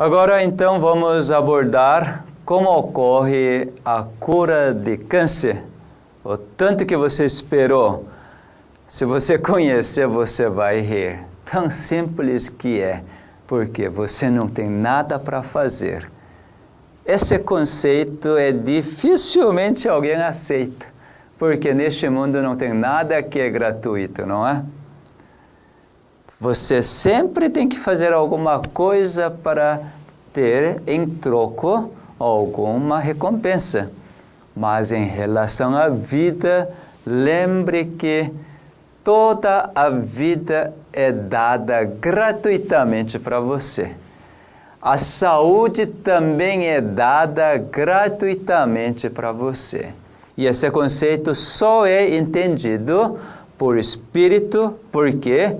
Agora, então, vamos abordar como ocorre a cura de câncer. O tanto que você esperou. Se você conhecer, você vai rir. Tão simples que é, porque você não tem nada para fazer. Esse conceito dificilmente alguém aceita, porque neste mundo não tem nada que é gratuito, não é? Você sempre tem que fazer alguma coisa para ter em troco alguma recompensa. Mas em relação à vida, lembre que toda a vida é dada gratuitamente para você. A saúde também é dada gratuitamente para você. E esse conceito só é entendido por espírito, porque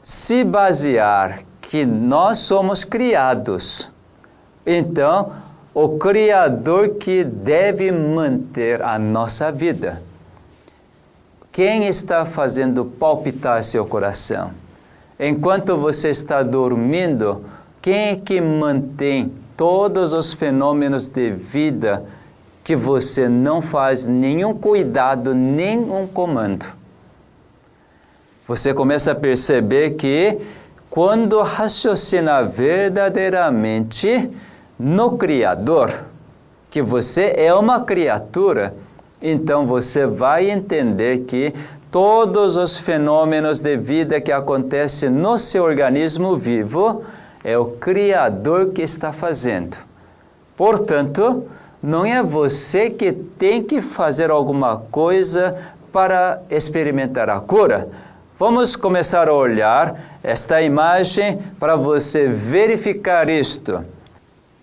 se basear que nós somos criados, então o Criador que deve manter a nossa vida. Quem está fazendo palpitar seu coração? Enquanto você está dormindo, quem é que mantém todos os fenômenos de vida que você não faz nenhum cuidado, nenhum comando? Você começa a perceber que quando raciocina verdadeiramente no Criador, que você é uma criatura, então você vai entender que todos os fenômenos de vida que acontecem no seu organismo vivo é o Criador que está fazendo. Portanto, não é você que tem que fazer alguma coisa para experimentar a cura. Vamos começar a olhar esta imagem para você verificar isto.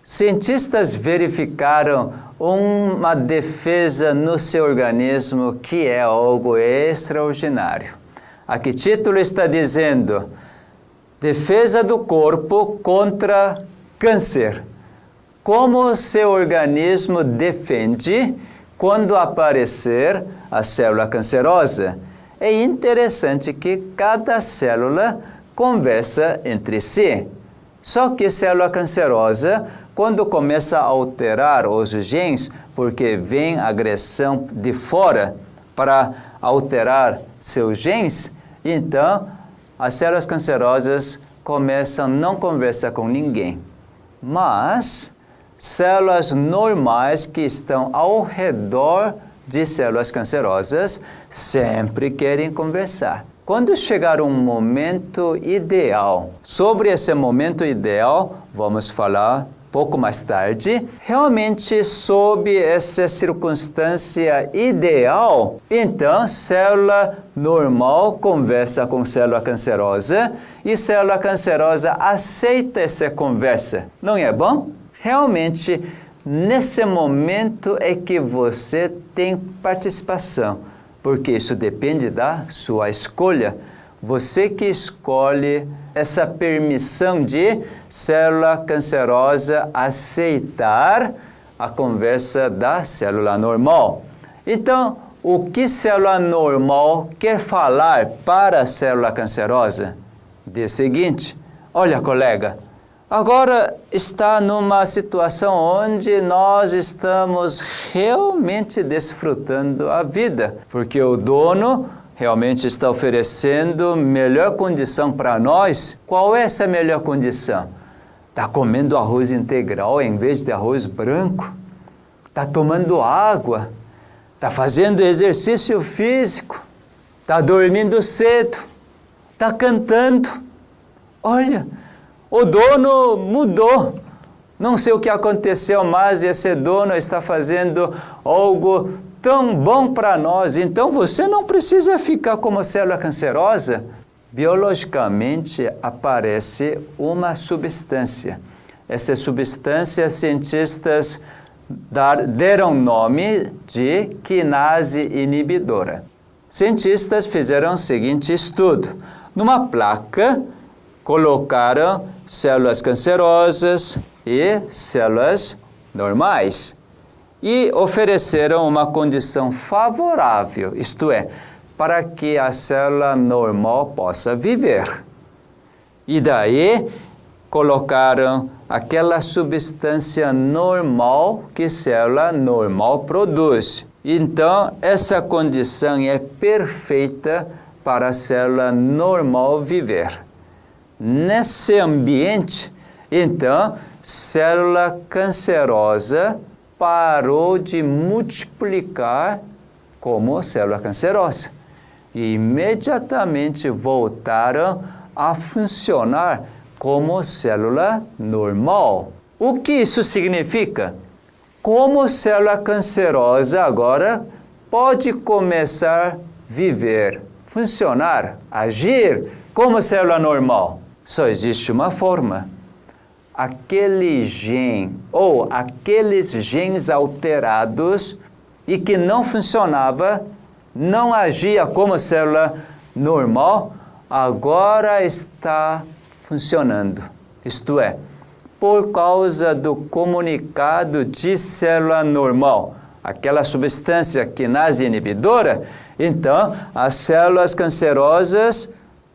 Cientistas verificaram uma defesa no seu organismo que é algo extraordinário. Aqui o título está dizendo: defesa do corpo contra câncer. Como o seu organismo defende quando aparecer a célula cancerosa? É interessante que cada célula conversa entre si. Só que célula cancerosa, quando começa a alterar os genes, porque vem agressão de fora para alterar seus genes, então as células cancerosas começam a não conversar com ninguém. Mas células normais que estão ao redor de células cancerosas sempre querem conversar. Quando chegar um momento ideal, sobre esse momento ideal, vamos falar pouco mais tarde, realmente sob essa circunstância ideal, então célula normal conversa com célula cancerosa e célula cancerosa aceita essa conversa. Não é bom? Realmente, nesse momento é que você tem participação, porque isso depende da sua escolha. Você que escolhe essa permissão de célula cancerosa aceitar a conversa da célula normal. Então, o que célula normal quer falar para a célula cancerosa? Diz o seguinte: olha, colega, agora está numa situação onde nós estamos realmente desfrutando a vida, porque o dono realmente está oferecendo melhor condição para nós. Qual é essa melhor condição? Está comendo arroz integral em vez de arroz branco, está tomando água, está fazendo exercício físico, está dormindo cedo, está cantando. Olha, o dono mudou. Não sei o que aconteceu, mas esse dono está fazendo algo tão bom para nós. Então você não precisa ficar como célula cancerosa. Biologicamente aparece uma substância. Essa substância, cientistas deram nome de quinase inibidora. Cientistas fizeram o seguinte estudo. Numa placa, colocaram células cancerosas e células normais e ofereceram uma condição favorável, isto é, para que a célula normal possa viver. E daí colocaram aquela substância normal que célula normal produz. Então, essa condição é perfeita para a célula normal viver. Nesse ambiente, então, célula cancerosa parou de multiplicar como célula cancerosa e imediatamente voltaram a funcionar como célula normal. O que isso significa? Como célula cancerosa agora pode começar a viver, funcionar, agir como célula normal? Só existe uma forma. Aquele gene ou aqueles genes alterados e que não funcionava, não agia como célula normal, agora está funcionando. Isto é, por causa do comunicado de célula normal, aquela substância quinase inibidora, então as células cancerosas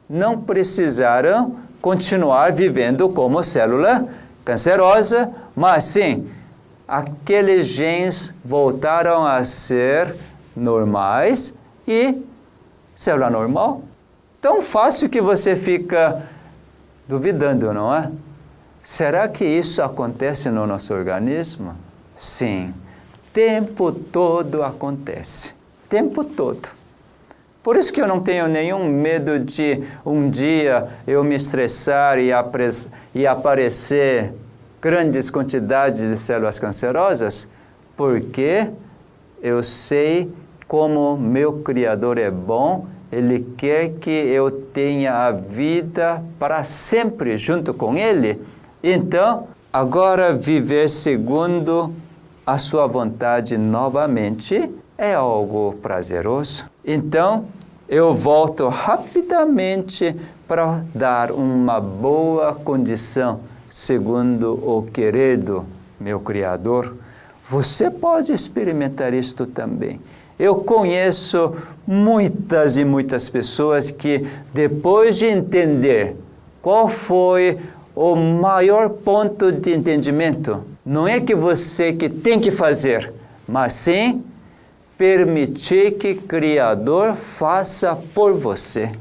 não precisaram continuar vivendo como célula cancerosa, mas sim, aqueles genes voltaram a ser normais e célula normal. Tão fácil que você fica duvidando, não é? Será que isso acontece no nosso organismo? Sim, tempo todo acontece, tempo todo. Por isso que eu não tenho nenhum medo de um dia eu me estressar e aparecer grandes quantidades de células cancerosas, porque eu sei como meu Criador é bom, Ele quer que eu tenha a vida para sempre junto com Ele. Então, agora viver segundo a sua vontade novamente é algo prazeroso. Então, eu volto rapidamente para dar uma boa condição, segundo o querer do meu Criador. Você pode experimentar isto também. Eu conheço muitas e muitas pessoas que, depois de entender qual foi o maior ponto de entendimento, não é que você que tem que fazer, mas sim permitir que o Criador faça por você.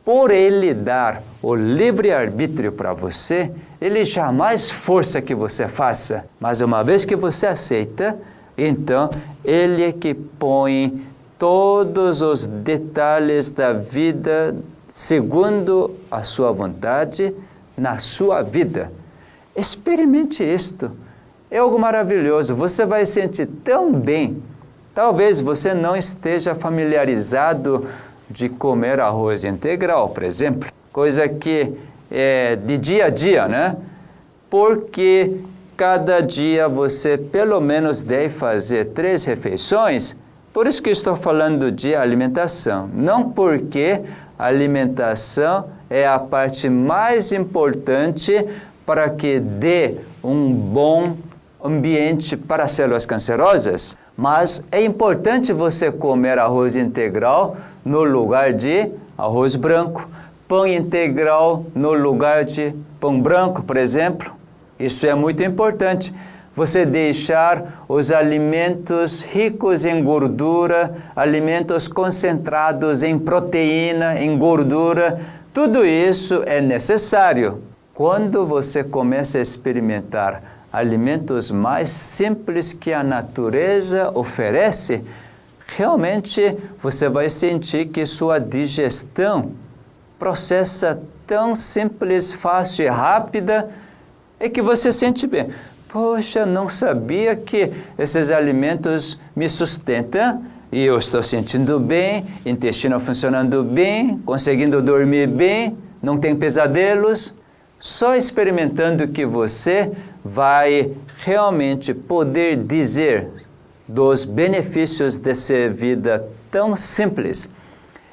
Por Ele dar o livre-arbítrio para você, Ele jamais força que você faça. Mas uma vez que você aceita, então Ele é que põe todos os detalhes da vida segundo a sua vontade na sua vida. Experimente isto. É algo maravilhoso. Você vai sentir tão bem. Talvez você não esteja familiarizado de comer arroz integral, por exemplo. Coisa que é de dia a dia, né? Porque cada dia você pelo menos deve fazer 3 refeições. Por isso que estou falando de alimentação. Não porque a alimentação é a parte mais importante para que dê um bom ambiente para células cancerosas, mas é importante você comer arroz integral no lugar de arroz branco, pão integral no lugar de pão branco, por exemplo. Isso é muito importante. Você deixar os alimentos ricos em gordura, alimentos concentrados em proteína, em gordura, tudo isso é necessário. Quando você começa a experimentar alimentos mais simples que a natureza oferece, realmente você vai sentir que sua digestão processa tão simples, fácil e rápida, é que você sente bem. Poxa, não sabia que esses alimentos me sustentam e eu estou sentindo bem, intestino funcionando bem, conseguindo dormir bem, não tem pesadelos. Só experimentando que você vai realmente poder dizer dos benefícios dessa vida tão simples.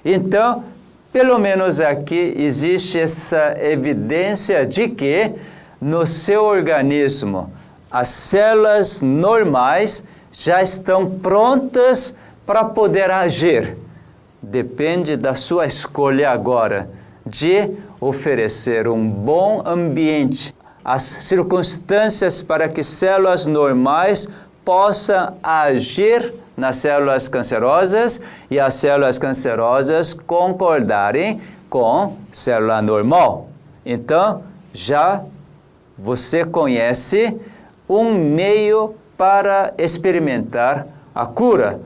Então, pelo menos aqui existe essa evidência de que no seu organismo as células normais já estão prontas para poder agir. Depende da sua escolha agora de oferecer um bom ambiente as circunstâncias para que células normais possam agir nas células cancerosas e as células cancerosas concordarem com célula normal. Então, já você conhece um meio para experimentar a cura.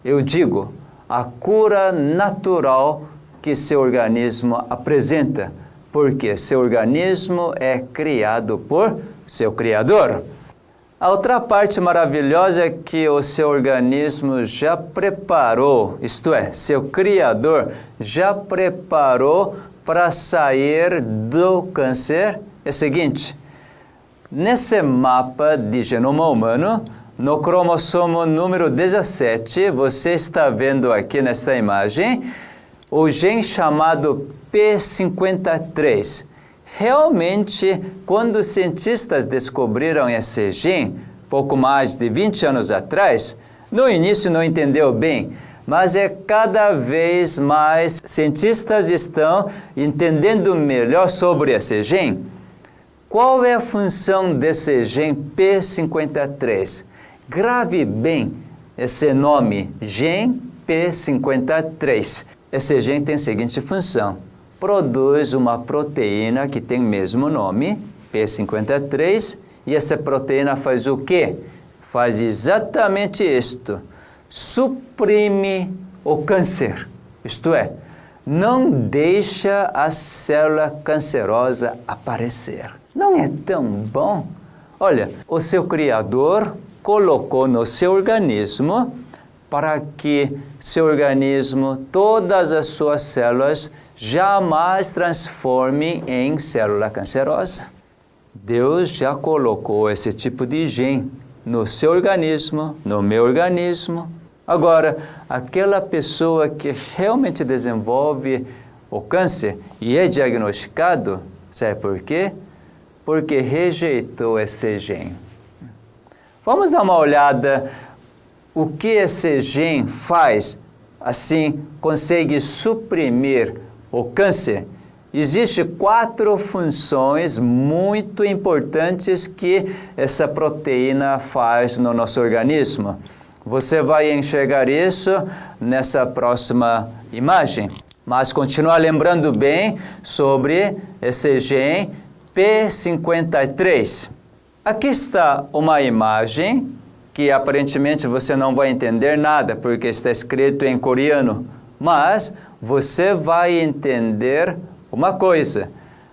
Eu digo, a cura natural que seu organismo apresenta, porque seu organismo é criado por seu Criador. A outra parte maravilhosa é que o seu organismo já preparou, isto é, seu Criador já preparou para sair do câncer. É o seguinte, nesse mapa de genoma humano, no cromossomo número 17, você está vendo aqui nesta imagem, o gene chamado P53. Realmente, quando os cientistas descobriram esse gene, pouco mais de 20 anos atrás, no início não entendeu bem, mas cada vez mais cientistas estão entendendo melhor sobre esse gene. Qual é a função desse gene P53? Grave bem esse nome, gene P53. Esse gene tem a seguinte função: produz uma proteína que tem o mesmo nome, P53, e essa proteína faz o quê? Faz exatamente isto: suprime o câncer, isto é, não deixa a célula cancerosa aparecer. Não é tão bom? Olha, o seu Criador colocou no seu organismo para que seu organismo, todas as suas células, jamais transformem em célula cancerosa. Deus já colocou esse tipo de gene no seu organismo, no meu organismo. Agora, aquela pessoa que realmente desenvolve o câncer e é diagnosticado, sabe por quê? Porque rejeitou esse gene. Vamos dar uma olhada o que esse gene faz, assim, consegue suprimir o câncer. Existem 4 funções muito importantes que essa proteína faz no nosso organismo. Você vai enxergar isso nessa próxima imagem. Mas continua lembrando bem sobre esse gene P53. Aqui está uma imagem que aparentemente você não vai entender nada, porque está escrito em coreano. Mas você vai entender uma coisa.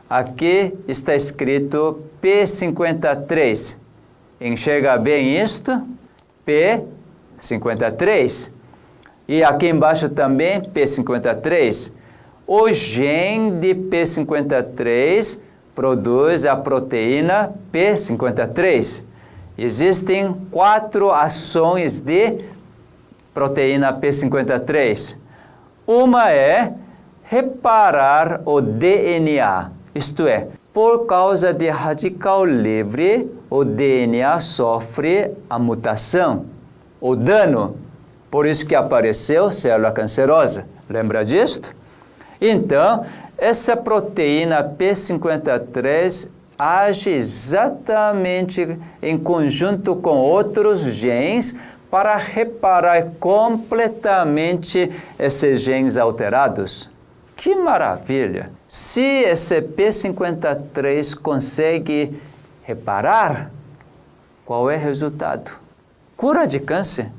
Aqui está escrito P53. Enxerga bem isto? P53. E aqui embaixo também P53. O gene de P53 produz a proteína P53. Existem 4 ações de proteína P53. Uma é reparar o DNA, isto é, por causa de radical livre, o DNA sofre a mutação, o dano. Por isso que apareceu célula cancerosa. Lembra disto? Então, essa proteína P53 age exatamente em conjunto com outros genes para reparar completamente esses genes alterados. Que maravilha! Se esse P53 consegue reparar, qual é o resultado? Cura de câncer.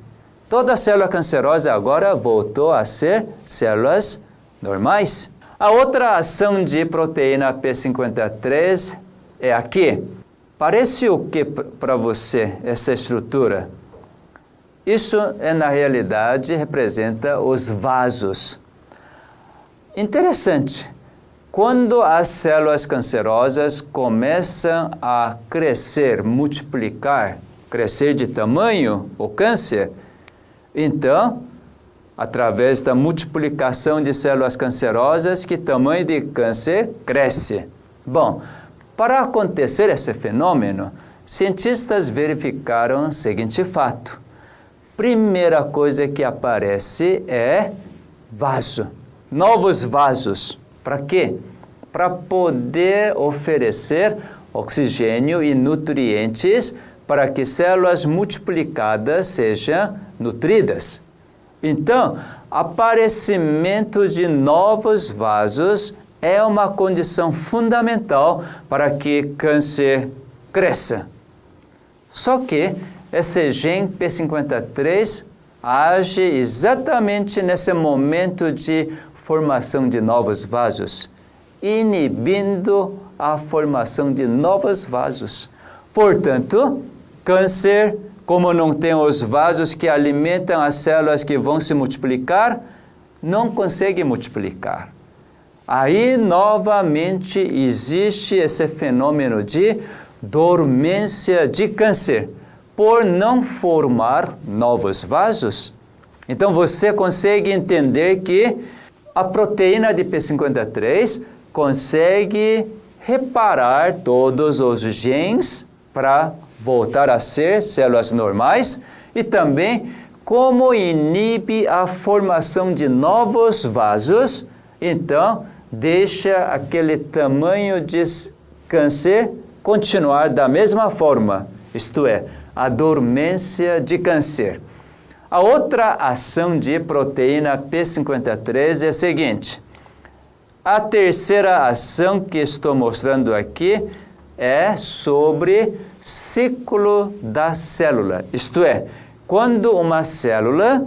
Toda célula cancerosa agora voltou a ser células normais. A outra ação de proteína P53 é aqui. Parece o que para você essa estrutura? Isso, na realidade, representa os vasos. Interessante. Quando as células cancerosas começam a crescer, multiplicar, crescer de tamanho, o câncer, então, através da multiplicação de células cancerosas, que tamanho de câncer cresce. Bom, para acontecer esse fenômeno, cientistas verificaram o seguinte fato. Primeira coisa que aparece é vaso, novos vasos. Para quê? Para poder oferecer oxigênio e nutrientes para que células multiplicadas sejam nutridas. Então, aparecimento de novos vasos é uma condição fundamental para que câncer cresça. Só que esse gene P53 age exatamente nesse momento de formação de novos vasos, inibindo a formação de novos vasos. Portanto, câncer, como não tem os vasos que alimentam as células que vão se multiplicar, não consegue multiplicar. Aí, novamente, existe esse fenômeno de dormência de câncer, por não formar novos vasos. Então, você consegue entender que a proteína de P53 consegue reparar todos os genes para voltar a ser células normais e também como inibe a formação de novos vasos, então deixa aquele tamanho de câncer continuar da mesma forma, isto é, a dormência de câncer. A outra ação de proteína P53 é a seguinte. A terceira ação que estou mostrando aqui é sobre ciclo da célula. Isto é, quando uma célula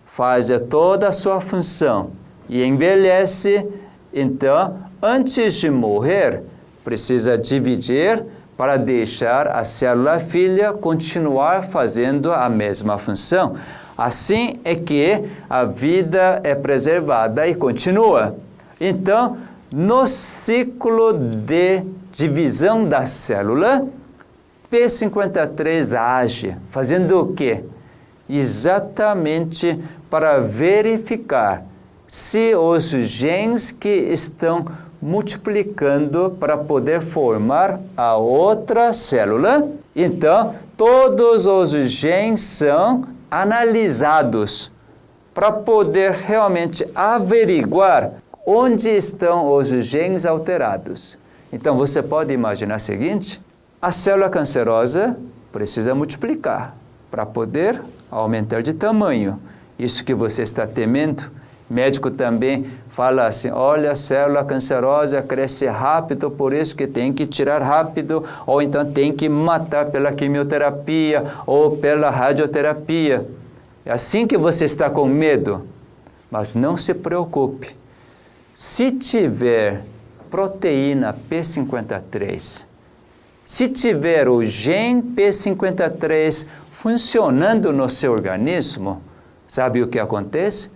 faz toda a sua função e envelhece, então, antes de morrer, precisa dividir para deixar a célula filha continuar fazendo a mesma função. Assim é que a vida é preservada e continua. Então, no ciclo de divisão da célula, P53 age, fazendo o quê? Exatamente para verificar se os genes que estão multiplicando para poder formar a outra célula. Então, todos os genes são analisados para poder realmente averiguar onde estão os genes alterados. Então, você pode imaginar o seguinte: a célula cancerosa precisa multiplicar para poder aumentar de tamanho. Isso que você está temendo. Médico também fala assim, olha, a célula cancerosa cresce rápido, por isso que tem que tirar rápido, ou então tem que matar pela quimioterapia ou pela radioterapia. É assim que você está com medo. Mas não se preocupe. Se tiver proteína P53, se tiver o gene P53 funcionando no seu organismo, sabe o que acontece?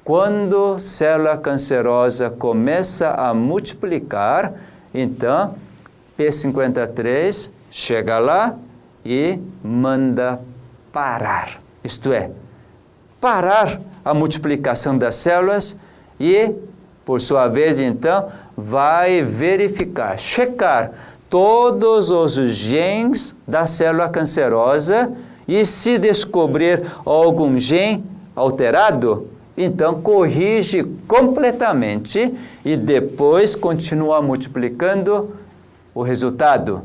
Quando a célula cancerosa começa a multiplicar, então P53 chega lá e manda parar. Isto é, parar a multiplicação das células e, por sua vez, então, vai verificar, checar todos os genes da célula cancerosa e se descobrir algum gene alterado, então corrige completamente e depois continua multiplicando o resultado.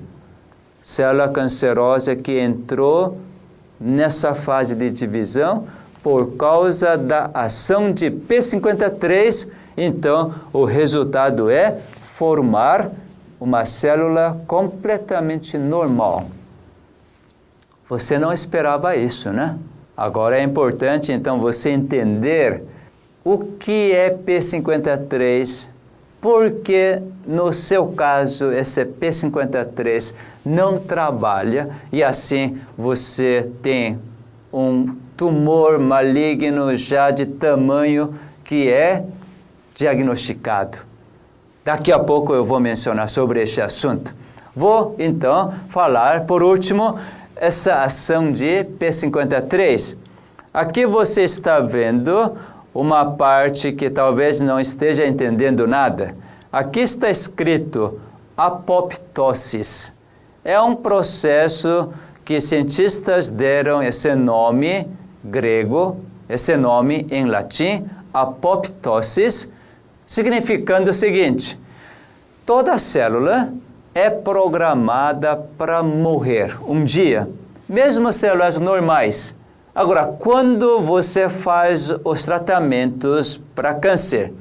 Célula cancerosa que entrou nessa fase de divisão por causa da ação de P53, então o resultado é formar uma célula completamente normal. Você não esperava isso, né? Agora é importante, então, você entender o que é P53, porque, no seu caso, esse P53 não trabalha e, assim, você tem um tumor maligno já de tamanho que é diagnosticado. Daqui a pouco eu vou mencionar sobre este assunto. Vou, então, falar, por último, essa ação de P53. Aqui você está vendo uma parte que talvez não esteja entendendo nada. Aqui está escrito apoptose. É um processo que cientistas deram esse nome grego, esse nome em latim, apoptose, significando o seguinte: toda célula é programada para morrer um dia, mesmo células normais. Agora, quando você faz os tratamentos para câncer,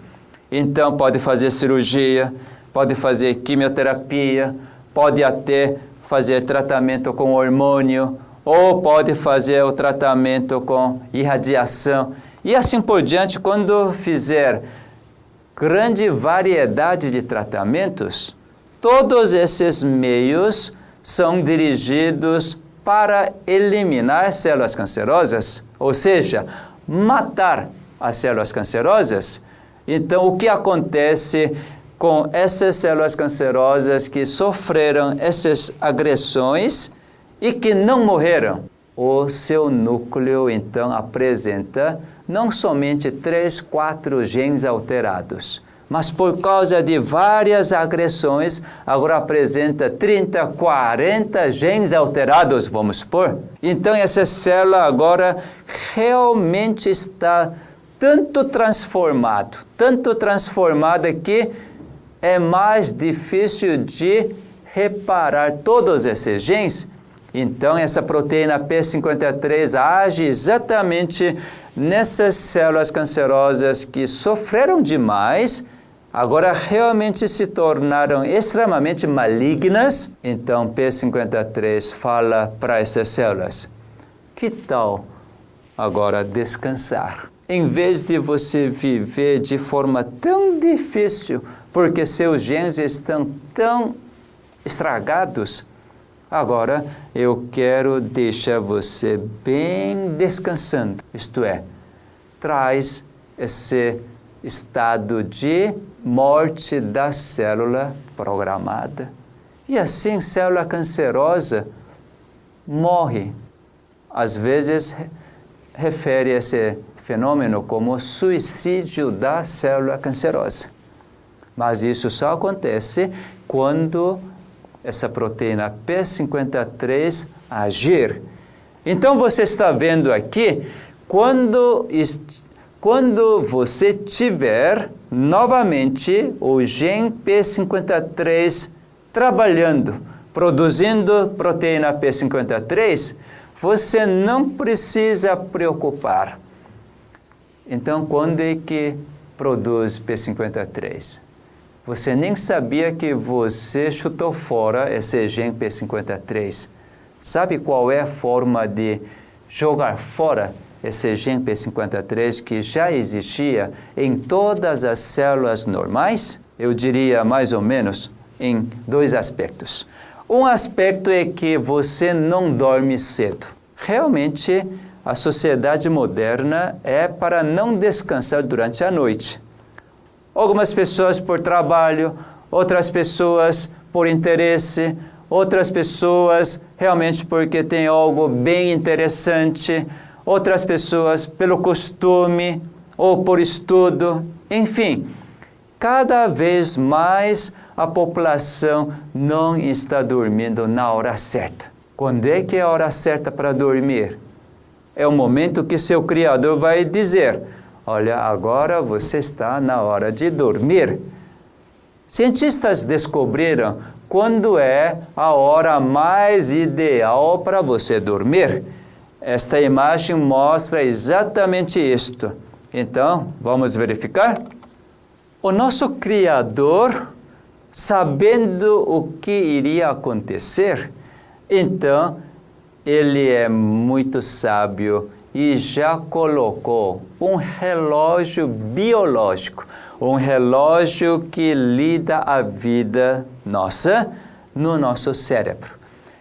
então pode fazer cirurgia, pode fazer quimioterapia, pode até fazer tratamento com hormônio, ou pode fazer o tratamento com irradiação. E assim por diante, quando fizer grande variedade de tratamentos, todos esses meios são dirigidos para eliminar células cancerosas, ou seja, matar as células cancerosas. Então, o que acontece com essas células cancerosas que sofreram essas agressões e que não morreram? O seu núcleo, então, apresenta não somente 3, 4 genes alterados, mas por causa de várias agressões, agora apresenta 30, 40 genes alterados, vamos supor. Então, essa célula agora realmente está tanto transformada que é mais difícil de reparar todos esses genes. Então, essa proteína P53 age exatamente nessas células cancerosas que sofreram demais, agora realmente se tornaram extremamente malignas. Então, P53 fala para essas células: que tal agora descansar? Em vez de você viver de forma tão difícil, porque seus genes estão tão estragados, agora eu quero deixar você bem descansando. Isto é, traz esse estado de morte da célula programada. E assim, célula cancerosa morre. Às vezes, refere esse fenômeno como suicídio da célula cancerosa. Mas isso só acontece quando essa proteína P53 agir. Então, você está vendo aqui, quando você tiver novamente o gene P53 trabalhando, produzindo proteína P53, você não precisa preocupar. Então, quando é que produz P53? Você nem sabia que você chutou fora esse gene P53. Sabe qual é a forma de jogar fora esse gene P53 que já existia em todas as células normais? Eu diria mais ou menos em 2 aspectos. Um aspecto é que você não dorme cedo. Realmente, a sociedade moderna é para não descansar durante a noite. Algumas pessoas por trabalho, outras pessoas por interesse, outras pessoas realmente porque tem algo bem interessante, outras pessoas pelo costume ou por estudo. Enfim, cada vez mais a população não está dormindo na hora certa. Quando é que é a hora certa para dormir? É o momento que seu Criador vai dizer: olha, agora você está na hora de dormir. Cientistas descobriram quando é a hora mais ideal para você dormir. Esta imagem mostra exatamente isto. Então, vamos verificar? O nosso Criador, sabendo o que iria acontecer, então, Ele é muito sábio e já colocou um relógio biológico, um relógio que lida a vida nossa no nosso cérebro.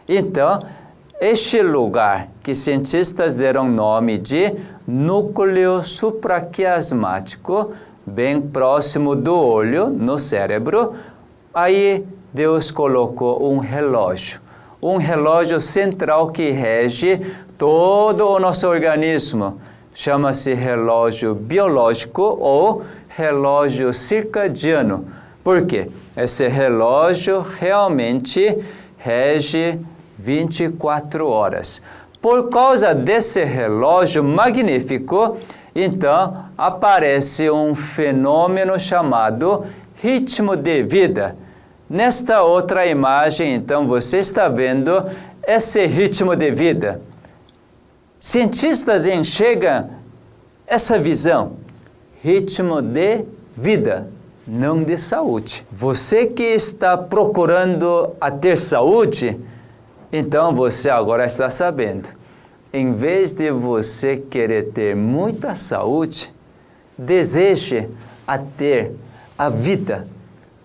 Então, este lugar que cientistas deram nome de núcleo supraquiasmático, bem próximo do olho, no cérebro, aí Deus colocou um relógio central que rege todo o nosso organismo. Chama-se relógio biológico ou relógio circadiano. Por quê? Esse relógio realmente rege 24 horas. Por causa desse relógio magnífico, então aparece um fenômeno chamado ritmo de vida. Nesta outra imagem, então, você está vendo esse ritmo de vida. Cientistas enxergam essa visão, ritmo de vida, não de saúde. Você que está procurando a ter saúde, então você agora está sabendo. Em vez de você querer ter muita saúde, deseje a ter a vida,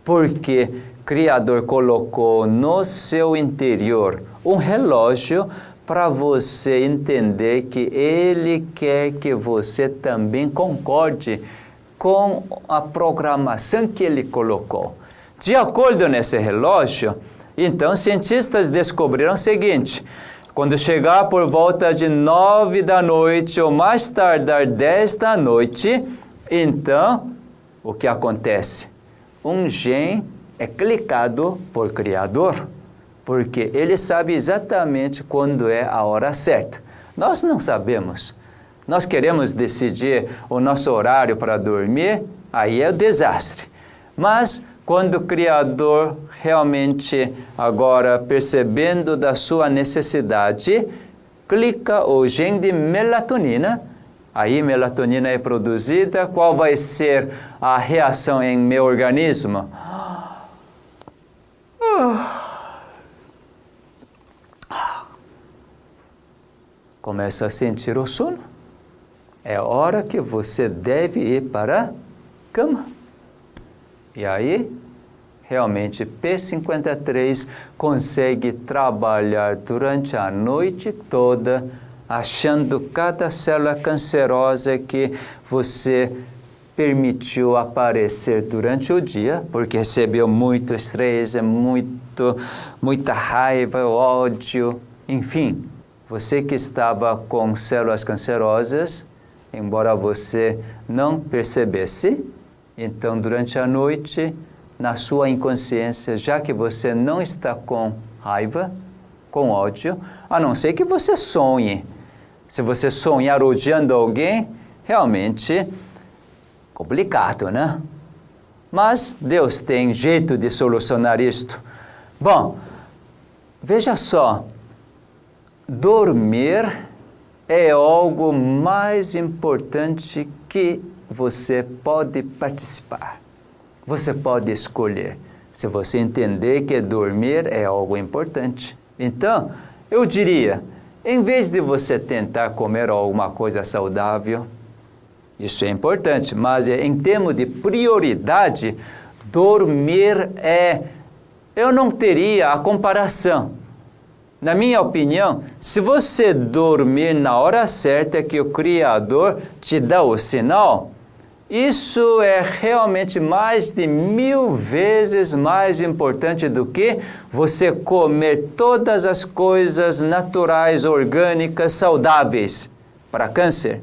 porque o Criador colocou no seu interior um relógio para você entender que Ele quer que você também concorde com a programação que Ele colocou. De acordo nesse relógio, então cientistas descobriram o seguinte: quando chegar por volta de 9 da noite ou mais tardar 10 da noite, então o que acontece? Um gene é clicado por Criador, porque ele sabe exatamente quando é a hora certa. Nós não sabemos. Nós queremos decidir o nosso horário para dormir, aí é o desastre. Mas quando o Criador realmente, agora percebendo da sua necessidade, clica o gene de melatonina, aí melatonina é produzida, qual vai ser a reação em meu organismo? Começa a sentir o sono. É hora que você deve ir para a cama. E aí, realmente, P53 consegue trabalhar durante a noite toda, achando cada célula cancerosa que você permitiu aparecer durante o dia, porque recebeu muito estresse, muita raiva, ódio, enfim. Você que estava com células cancerosas, embora você não percebesse, então durante a noite, na sua inconsciência, já que você não está com raiva, com ódio, a não ser que você sonhe. Se você sonhar odiando alguém, realmente complicado, né? Mas Deus tem jeito de solucionar isto. Bom, veja só, dormir é algo mais importante que você pode participar. Você pode escolher, se você entender que dormir é algo importante. Então, eu diria, em vez de você tentar comer alguma coisa saudável, isso é importante, mas em termos de prioridade, dormir eu não teria a comparação. Na minha opinião, se você dormir na hora certa que o Criador te dá o sinal, isso é realmente mais de 1000 vezes mais importante do que você comer todas as coisas naturais, orgânicas, saudáveis para câncer.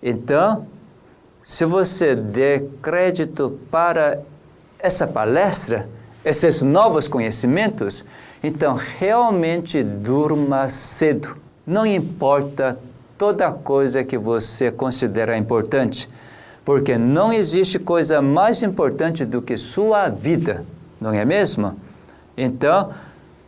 Então, se você der crédito para essa palestra, esses novos conhecimentos, então realmente durma cedo. Não importa toda coisa que você considera importante, porque não existe coisa mais importante do que sua vida, não é mesmo? Então,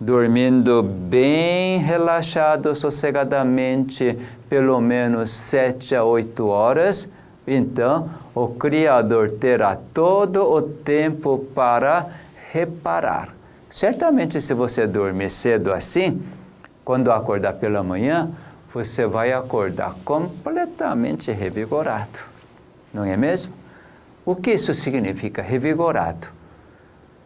dormindo bem relaxado, sossegadamente, pelo menos 7 a 8 horas, então o Criador terá todo o tempo para reparar. Certamente, se você dormir cedo assim, quando acordar pela manhã, você vai acordar completamente revigorado, não é mesmo? O que isso significa, revigorado?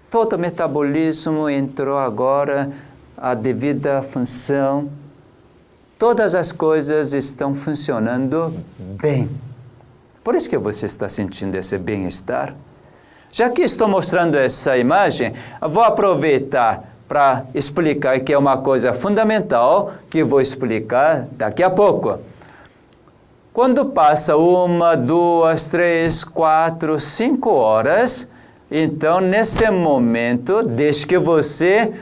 Todo o metabolismo entrou agora à devida função, todas as coisas estão funcionando bem. Por isso que você está sentindo esse bem-estar. Já que estou mostrando essa imagem, vou aproveitar para explicar que é uma coisa fundamental que vou explicar daqui a pouco. Quando passa 1, 2, 3, 4, 5 horas, então nesse momento, desde que você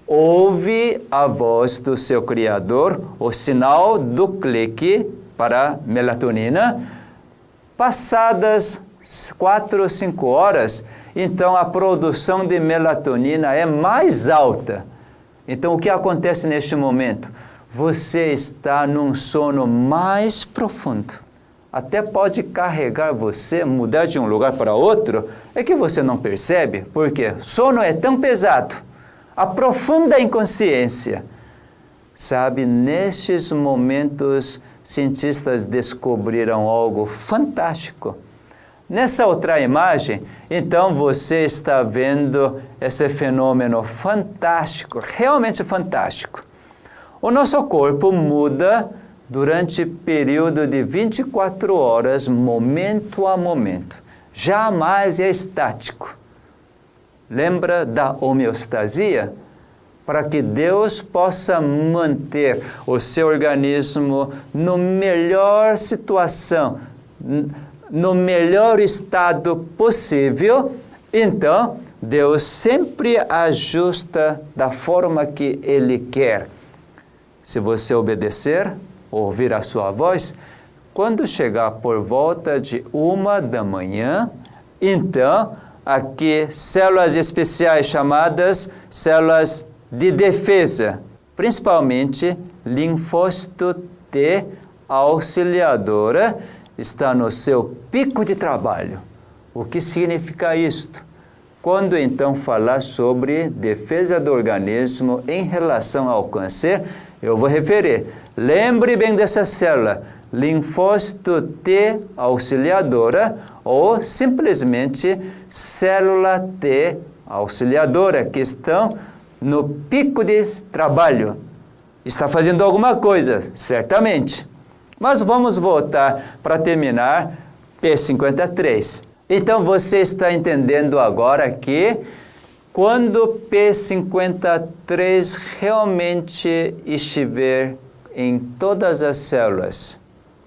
ouve a voz do seu Criador, o sinal do clique para melatonina, passadas 4 ou 5 horas, então a produção de melatonina é mais alta. Então o que acontece neste momento? Você está num sono mais profundo. Até pode carregar você, mudar de um lugar para outro, é que você não percebe, porque sono é tão pesado, a profunda inconsciência. Sabe, nestes momentos, cientistas descobriram algo fantástico. Nessa outra imagem, então você está vendo esse fenômeno fantástico, realmente fantástico. O nosso corpo muda durante período de 24 horas, momento a momento. Jamais é estático. Lembra da homeostasia? Para que Deus possa manter o seu organismo no melhor situação, no melhor estado possível, então Deus sempre ajusta da forma que Ele quer. Se você obedecer, ouvir a sua voz, quando chegar por volta de 1 da manhã, então aqui células especiais chamadas células de defesa, principalmente linfócito T auxiliadora, está no seu pico de trabalho. O que significa isto? Quando então falar sobre defesa do organismo em relação ao câncer, eu vou referir. Lembre bem dessa célula, linfócito T auxiliadora ou simplesmente célula T auxiliadora, que estão no pico de trabalho. Está fazendo alguma coisa, certamente. Mas vamos voltar para terminar P53. Então você está entendendo agora que quando P53 realmente estiver em todas as células,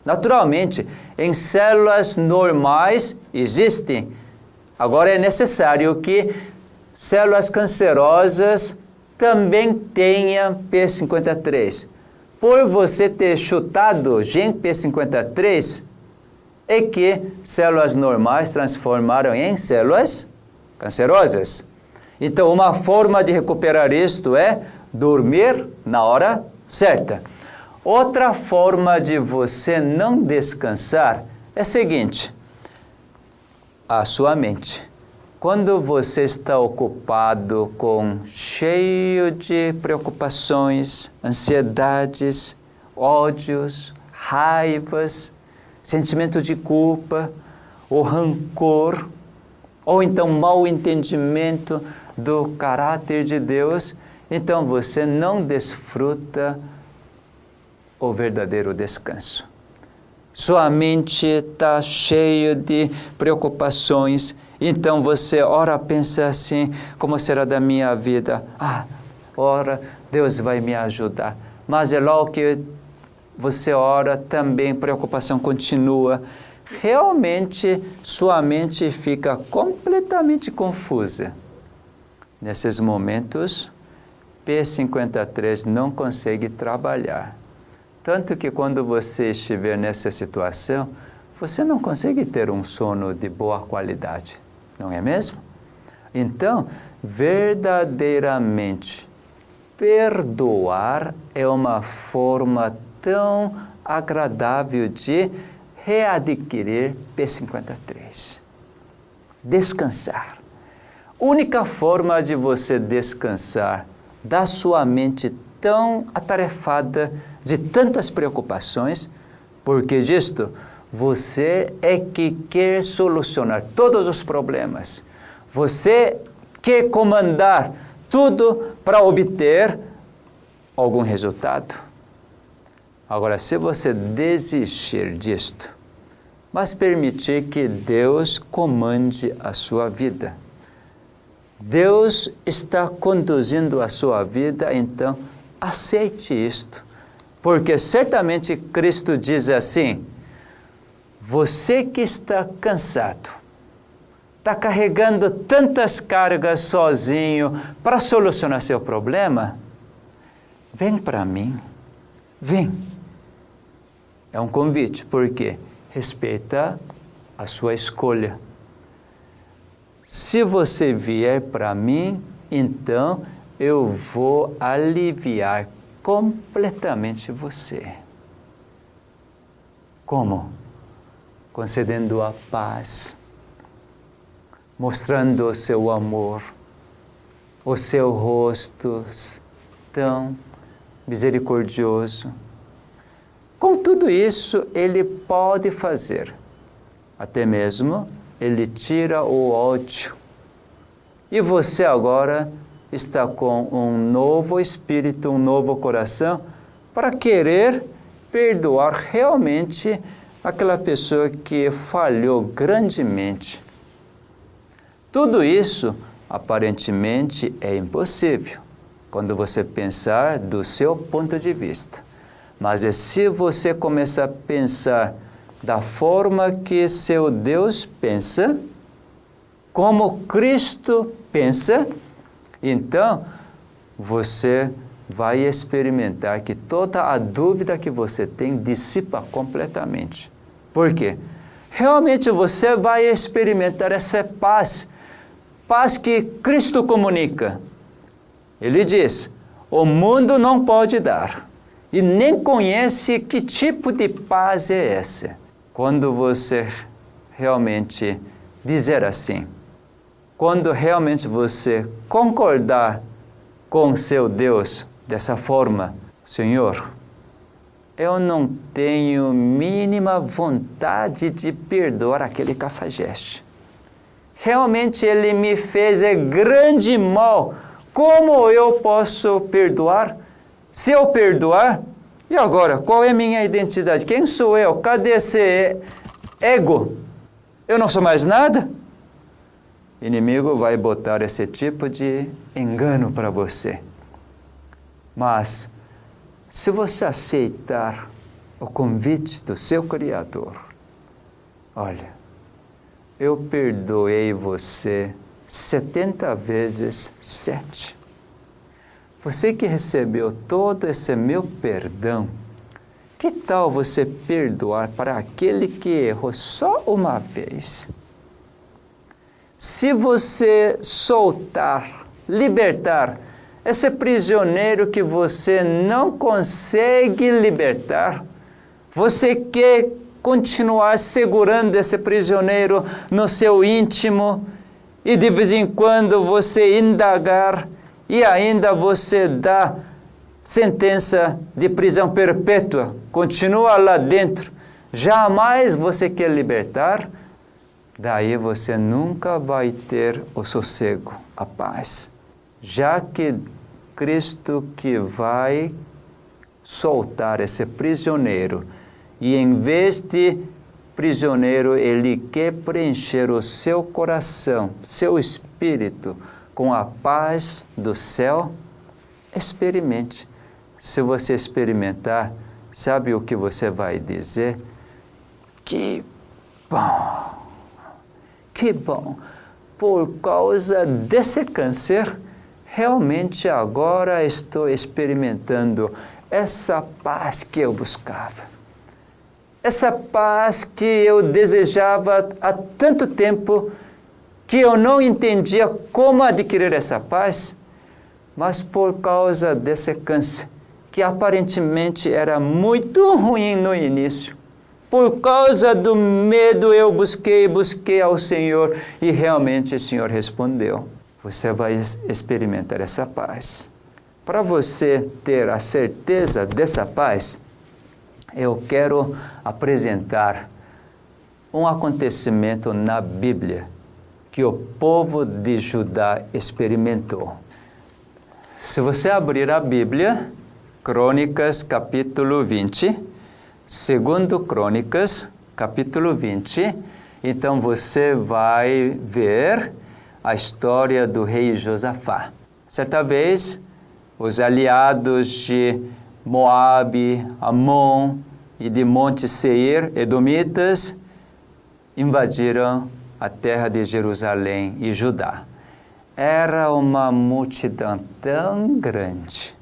naturalmente, em células normais existem. Agora é necessário que células cancerosas também tenham P53. Por você ter chutado gene P53, é que células normais transformaram em células cancerosas. Então, uma forma de recuperar isto é dormir na hora certa. Outra forma de você não descansar é a seguinte: a sua mente. Quando você está ocupado cheio de preocupações, ansiedades, ódios, raivas, sentimento de culpa, ou rancor, ou então mau entendimento do caráter de Deus, então você não desfruta o verdadeiro descanso. Sua mente está cheia de preocupações, então você ora pensa assim, como será da minha vida? Ora, Deus vai me ajudar. Mas é logo que você ora, também preocupação continua. Realmente, sua mente fica completamente confusa. Nesses momentos, P53 não consegue trabalhar. Tanto que quando você estiver nessa situação, você não consegue ter um sono de boa qualidade, não é mesmo? Então, verdadeiramente, perdoar é uma forma tão agradável de readquirir P53. Descansar. Única forma de você descansar da sua mente tão atarefada de tantas preocupações, porque disto você é que quer solucionar todos os problemas. Você quer comandar tudo para obter algum resultado. Agora, se você desistir disto, mas permitir que Deus comande a sua vida, Deus está conduzindo a sua vida, então aceite isto, porque certamente Cristo diz assim: você que está cansado, está carregando tantas cargas sozinho para solucionar seu problema, vem para mim, vem. É um convite, porque respeita a sua escolha. se você vier para mim, então eu vou aliviar completamente você. Como? Concedendo a paz, mostrando o seu amor, o seu rosto tão misericordioso. Com tudo isso, Ele pode fazer. Até mesmo, Ele tira o ódio. E você agora está com um novo espírito, um novo coração, para querer perdoar realmente aquela pessoa que falhou grandemente. Tudo isso, aparentemente, é impossível, quando você pensar do seu ponto de vista. Mas se você começar a pensar da forma que seu Deus pensa, como Cristo pensa, então você vai experimentar que toda a dúvida que você tem dissipa completamente. Por quê? Realmente você vai experimentar essa paz, paz que Cristo comunica. Ele diz, o mundo não pode dar, e nem conhece que tipo de paz é essa. Quando você realmente dizer assim, quando realmente você concordar com seu Deus dessa forma, Senhor, eu não tenho mínima vontade de perdoar aquele cafajeste. Realmente ele me fez grande mal. Como eu posso perdoar? Se eu perdoar, e agora, qual é a minha identidade? Quem sou eu? Cadê esse ego? Eu não sou mais nada? O inimigo vai botar esse tipo de engano para você. Mas, se você aceitar o convite do seu Criador, olha, eu perdoei você 70 vezes 7. Você que recebeu todo esse meu perdão, que tal você perdoar para aquele que errou só uma vez? Se você soltar, libertar esse prisioneiro que você não consegue libertar, você quer continuar segurando esse prisioneiro no seu íntimo e de vez em quando você indagar e ainda você dá sentença de prisão perpétua, continua lá dentro, jamais você quer libertar, daí você nunca vai ter o sossego, a paz. Já que Cristo que vai soltar esse prisioneiro, e em vez de prisioneiro, Ele quer preencher o seu coração, seu espírito, com a paz do céu, experimente. Se você experimentar, sabe o que você vai dizer? Que bom! Que bom! Por causa desse câncer, realmente agora estou experimentando essa paz que eu buscava. Essa paz que eu desejava há tanto tempo, que eu não entendia como adquirir essa paz, mas por causa desse câncer, que aparentemente era muito ruim no início, por causa do medo eu busquei ao Senhor e realmente o Senhor respondeu. Você vai experimentar essa paz. Para você ter a certeza dessa paz, eu quero apresentar um acontecimento na Bíblia que o povo de Judá experimentou. Se você abrir a Bíblia, Crônicas capítulo 20, segundo Crônicas capítulo 20, então você vai ver a história do rei Josafá. Certa vez, os aliados de Moabe, Amon e de Monte Seir, edomitas, invadiram a terra de Jerusalém e Judá. Era uma multidão tão grande,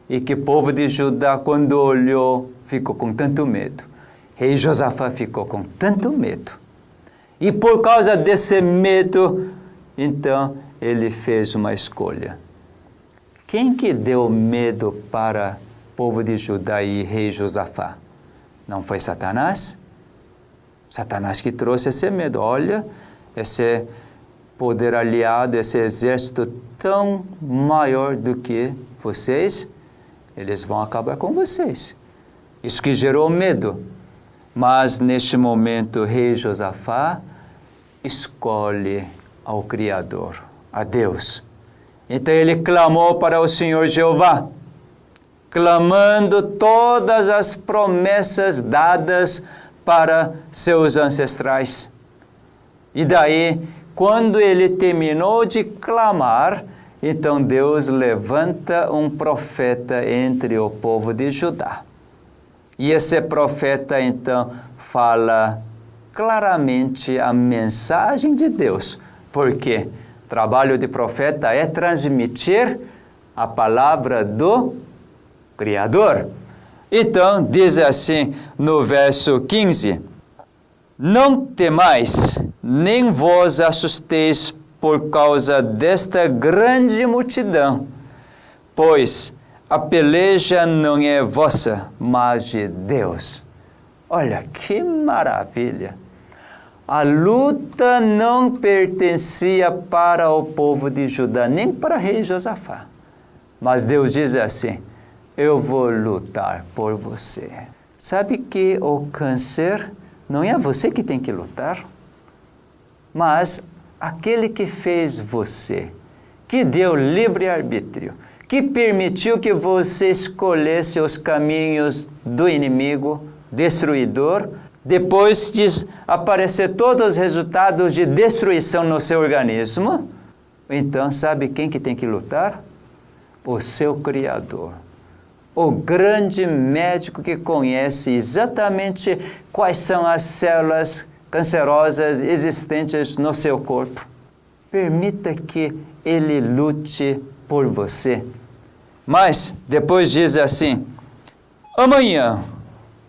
e que o povo de Judá, quando olhou, ficou com tanto medo. Rei Josafá ficou com tanto medo. E por causa desse medo, então, ele fez uma escolha. Quem que deu medo para o povo de Judá e rei Josafá? Não foi Satanás? Satanás que trouxe esse medo. Olha, esse poder aliado, esse exército tão maior do que vocês, eles vão acabar com vocês. Isso que gerou medo. Mas neste momento, o rei Josafá escolhe ao Criador, a Deus. Então ele clamou para o Senhor Jeová, clamando todas as promessas dadas para seus ancestrais. E daí, quando ele terminou de clamar, então Deus levanta um profeta entre o povo de Judá. E esse profeta, então, fala claramente a mensagem de Deus. Porque o trabalho de profeta é transmitir a palavra do Criador. Então, diz assim no verso 15: Não temais, nem vos assusteis por causa desta grande multidão, pois a peleja não é vossa, mas de Deus. Olha que maravilha! A luta não pertencia para o povo de Judá, nem para o rei Josafá. Mas Deus diz assim: eu vou lutar por você. Sabe que o câncer não é você que tem que lutar, mas aquele que fez você, que deu livre-arbítrio, que permitiu que você escolhesse os caminhos do inimigo destruidor, depois de aparecer todos os resultados de destruição no seu organismo, então sabe quem que tem que lutar? O seu Criador. O grande médico que conhece exatamente quais são as células cancerosas existentes no seu corpo. Permita que ele lute por você. Mas depois diz assim: amanhã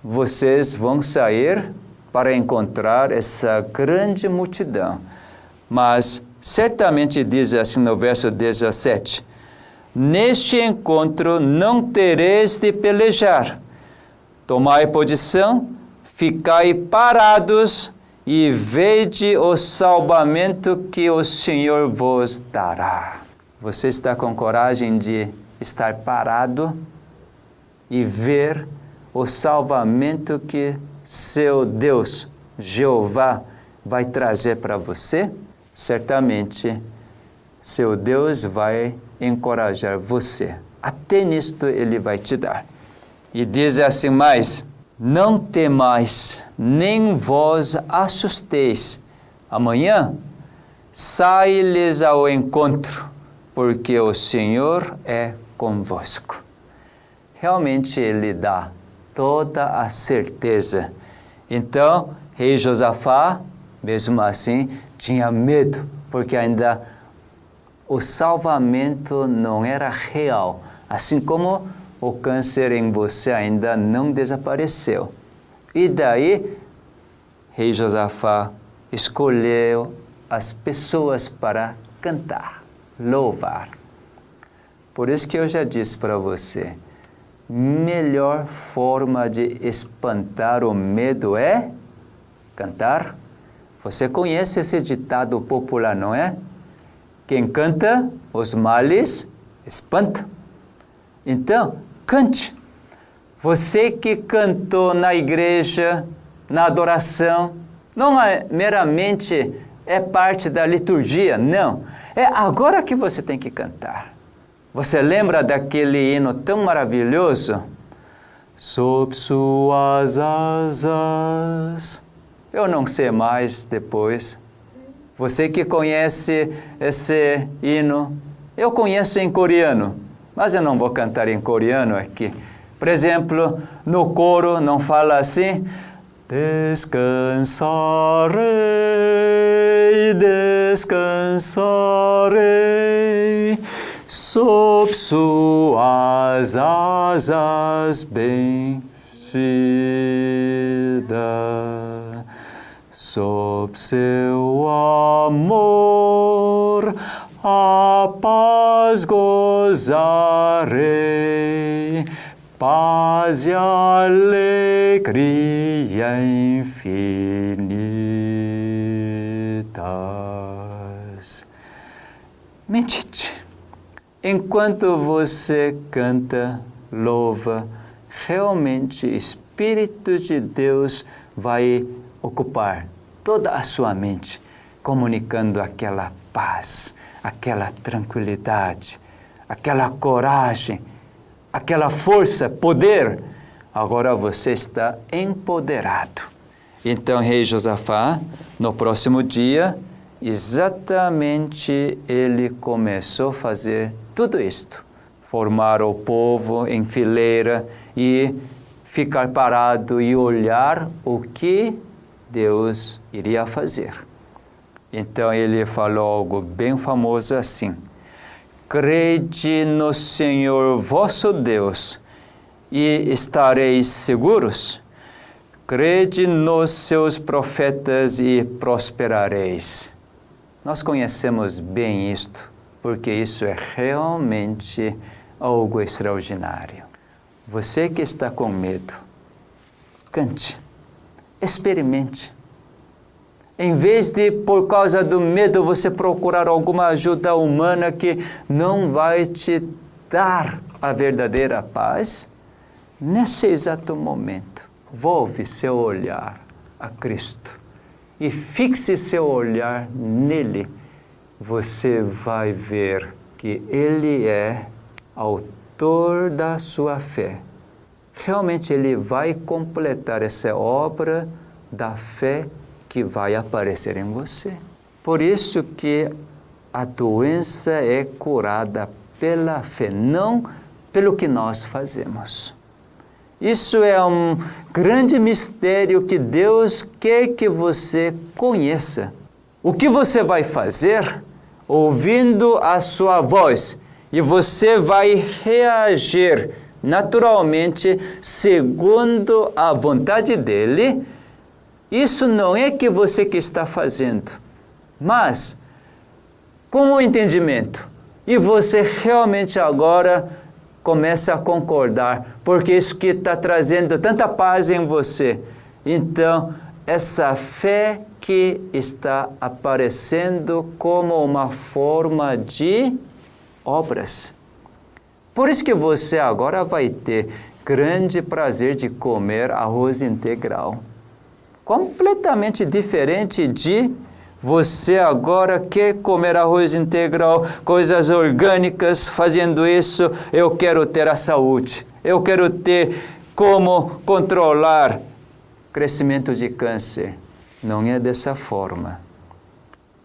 vocês vão sair para encontrar essa grande multidão. Mas certamente diz assim no verso 17: neste encontro não tereis de pelejar. Tomai posição, ficai parados e vede o salvamento que o Senhor vos dará. Você está com coragem de estar parado e ver o salvamento que seu Deus, Jeová, vai trazer para você? Certamente, seu Deus vai encorajar você. Até nisto Ele vai te dar. E diz assim mais: não temais, nem vos assusteis. Amanhã, sai-lhes ao encontro, porque o Senhor é convosco. Realmente Ele dá toda a certeza. Então, rei Josafá, mesmo assim, tinha medo, porque ainda o salvamento não era real, assim como o câncer em você ainda não desapareceu. E daí, rei Josafá escolheu as pessoas para cantar, louvar. Por isso que eu já disse para você, melhor forma de espantar o medo é cantar. Você conhece esse ditado popular, não é? Quem canta, os males espanta. Então, cante. Você que cantou na igreja, na adoração, não é meramente é parte da liturgia, não. É agora que você tem que cantar. Você lembra daquele hino tão maravilhoso? Sob suas asas. Eu não sei mais depois. Você que conhece esse hino, eu conheço em coreano, mas eu não vou cantar em coreano aqui. Por exemplo, no coro não fala assim: descansarei, descansarei, sob suas asas bem-vinda. sob seu amor, a paz gozarei, paz e alegria infinitas. Medite. Enquanto você canta, louva, realmente o Espírito de Deus vai ocupar toda a sua mente, comunicando aquela paz, aquela tranquilidade, aquela coragem, aquela força, poder. Agora você está empoderado. Então, rei Josafá, no próximo dia, exatamente ele começou a fazer tudo isto. Formar o povo em fileira e ficar parado e olhar o que Deus iria fazer. Então ele falou algo bem famoso assim: crede no Senhor vosso Deus e estareis seguros. Crede nos seus profetas e prosperareis. Nós conhecemos bem isto, porque isso é realmente algo extraordinário. Você que está com medo, cante, experimente. Em vez de, por causa do medo, você procurar alguma ajuda humana que não vai te dar a verdadeira paz, nesse exato momento, volve seu olhar a Cristo e fixe seu olhar nele. Você vai ver que Ele é autor da sua fé. Realmente Ele vai completar essa obra da fé que vai aparecer em você. Por isso que a doença é curada pela fé, não pelo que nós fazemos. Isso é um grande mistério que Deus quer que você conheça. O que você vai fazer? Ouvindo a sua voz, e você vai reagir naturalmente segundo a vontade dele. Isso não é que você que está fazendo, mas com o entendimento. E você realmente agora começa a concordar, porque isso que está trazendo tanta paz em você. Então, essa fé que está aparecendo como uma forma de obras. Por isso que você agora vai ter grande prazer de comer arroz integral. Completamente diferente de você agora quer comer arroz integral, coisas orgânicas, fazendo isso, eu quero ter a saúde. Eu quero ter como controlar crescimento de câncer. Não é dessa forma,